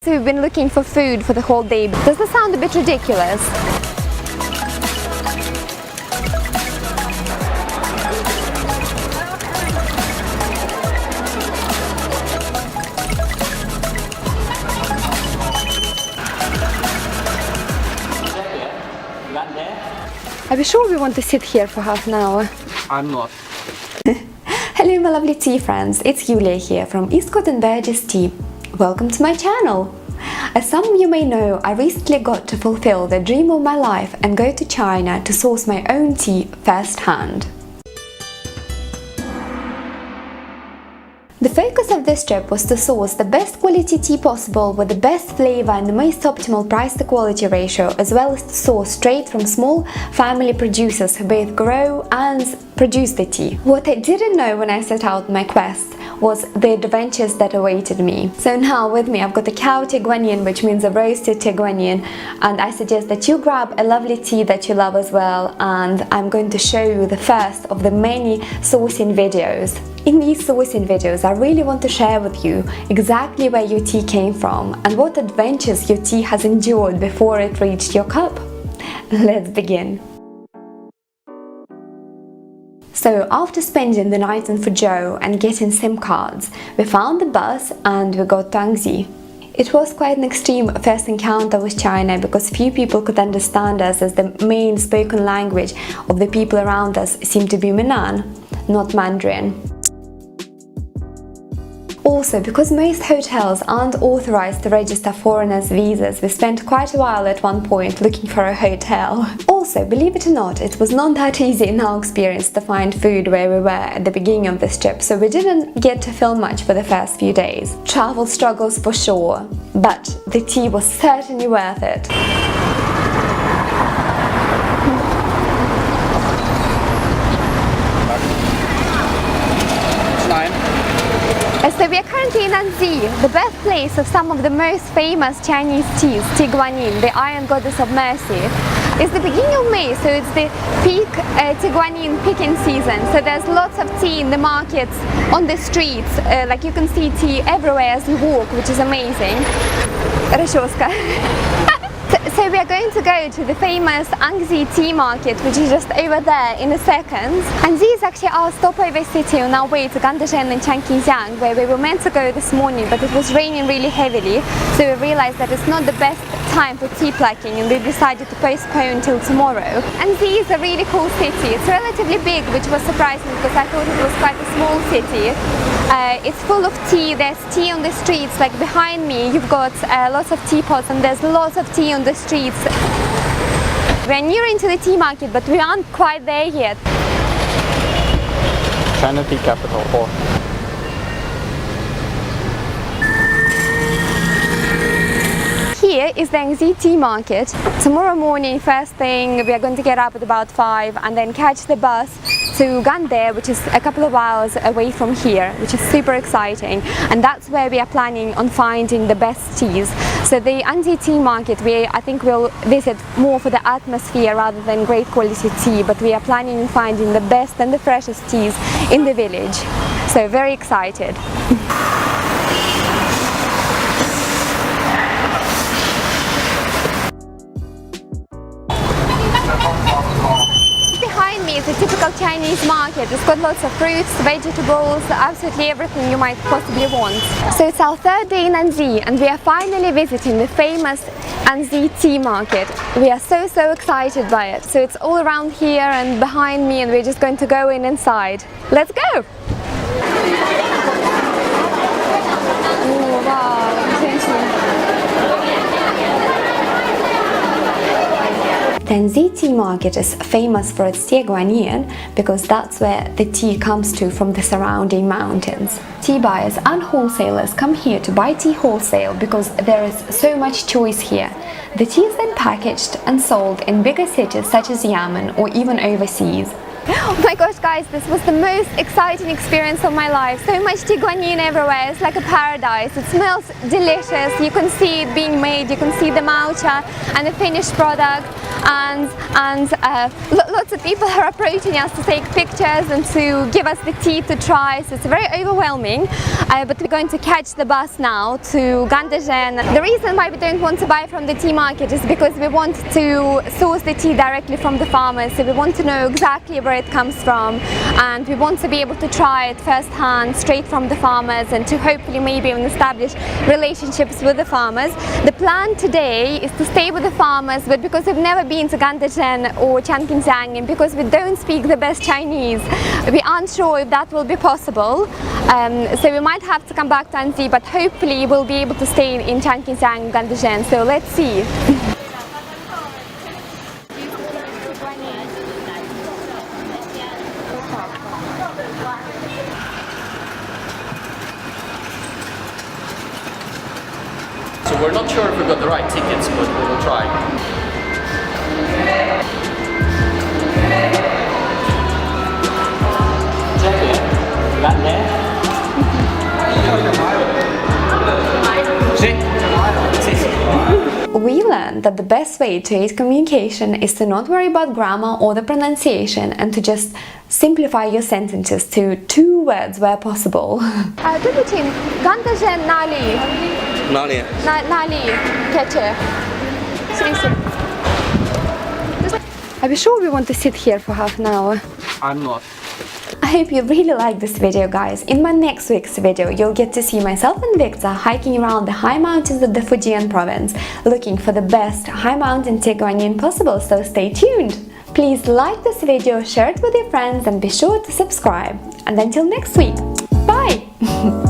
So we've been looking for food for the whole day. Does this sound a bit ridiculous? Are we sure we want to sit here for half an hour? I'm not. Hello my lovely tea friends, it's Julia here from East Gothenburg's Tea. Welcome to my channel! As some of you may know, I recently got to fulfill the dream of my life and go to China to source my own tea firsthand. The focus of this trip was to source the best quality tea possible with the best flavor and the most optimal price to quality ratio, as well as to source straight from small family producers who both grow and produce the tea. What I didn't know when I set out on my quest was the adventures that awaited me. So now with me I've got a cow Tieguanyin, which means a roasted Tieguanyin, and I suggest that you grab a lovely tea that you love as well, and I'm going to show you the first of the many sourcing videos. In these sourcing videos I really want to share with you exactly where your tea came from and what adventures your tea has endured before it reached your cup. Let's begin. So after spending the night in Fuzhou and getting SIM cards, we found the bus and we got to Anxi. It was quite an extreme first encounter with China because few people could understand us, as the main spoken language of the people around us seemed to be Minnan, not Mandarin. Also, because most hotels aren't authorized to register foreigners' visas, we spent quite a while at one point looking for a hotel. Also, believe it or not, it was not that easy in our experience to find food where we were at the beginning of this trip, so we didn't get to film much for the first few days. Travel struggles for sure, but the tea was certainly worth it. So we are currently in Anxi, the birthplace of some of the most famous Chinese teas, Tieguanyin, the Iron Goddess of Mercy. It's the beginning of May, so it's the peak Tieguanyin picking season. So there's lots of tea in the markets, on the streets, like you can see tea everywhere as you walk, which is amazing. So we are going to go to the famous Anxi Tea Market, which is just over there in a second. Anxi is actually our stopover city on our way to Gande and Changqijiang, where we were meant to go this morning, but it was raining really heavily, so we realized that it's not the best time for tea plucking and we decided to postpone till tomorrow. Anxi is a really cool city. It's relatively big, which was surprising because I thought it was quite a small city. It's full of tea. There's tea on the streets, like behind me you've got lots of teapots and there's lots of tea on the streets. We're near into the tea market, but we aren't quite there yet. China tea capital, or Here is the Anxi Tea Market. Tomorrow morning, first thing, we are going to get up at about 5 and then catch the bus to Gande, which is a couple of hours away from here, which is super exciting, and that's where we are planning on finding the best teas. So the Anxi Tea Market, I think we'll visit more for the atmosphere rather than great quality tea, but we are planning on finding the best and the freshest teas in the village. So very excited. It's a typical Chinese market. It's got lots of fruits, vegetables, absolutely everything you might possibly want. So it's our third day in Anxi and we are finally visiting the famous Anxi Tea Market. We are so excited by it. So it's all around here and behind me, and we're just going to go inside. Let's go! Oh, wow, attention. The Anxi Tea Market is famous for its Tieguanyin because that's where the tea comes to from the surrounding mountains. Tea buyers and wholesalers come here to buy tea wholesale because there is so much choice here. The tea is then packaged and sold in bigger cities such as Yemen or even overseas. Oh my gosh guys, this was the most exciting experience of my life. So much Tieguanyin everywhere, it's like a paradise. It smells delicious, you can see it being made, you can see the matcha and the finished product, and lots of people are approaching us to take pictures and to give us the tea to try, so it's very overwhelming. But we're going to catch the bus now to Gande. The reason why we don't want to buy from the tea market is because we want to source the tea directly from the farmers, so we want to know exactly where it comes from, and we want to be able to try it firsthand, straight from the farmers, and to hopefully maybe even establish relationships with the farmers. The plan today is to stay with the farmers, but because we've never been to Gande or Tieguanyin, and because we don't speak the best Chinese, we aren't sure if that will be possible. So we might have to come back to Anxi, but hopefully we'll be able to stay in Tieguanyin, Gande. So let's see. So we're not sure if we got the right tickets, but we will try. We learned that the best way to aid communication is to not worry about grammar or the pronunciation, and to just simplify your sentences to 2 words where possible. 对不起, Gande哪里? 哪里? 哪里? Are we sure we want to sit here for half an hour? I'm not. I hope you really liked this video, guys. In my next week's video, you'll get to see myself and Victor hiking around the high mountains of the Fujian province, looking for the best high mountain Tieguanyin possible, so stay tuned! Please like this video, share it with your friends, and be sure to subscribe. And until next week, bye!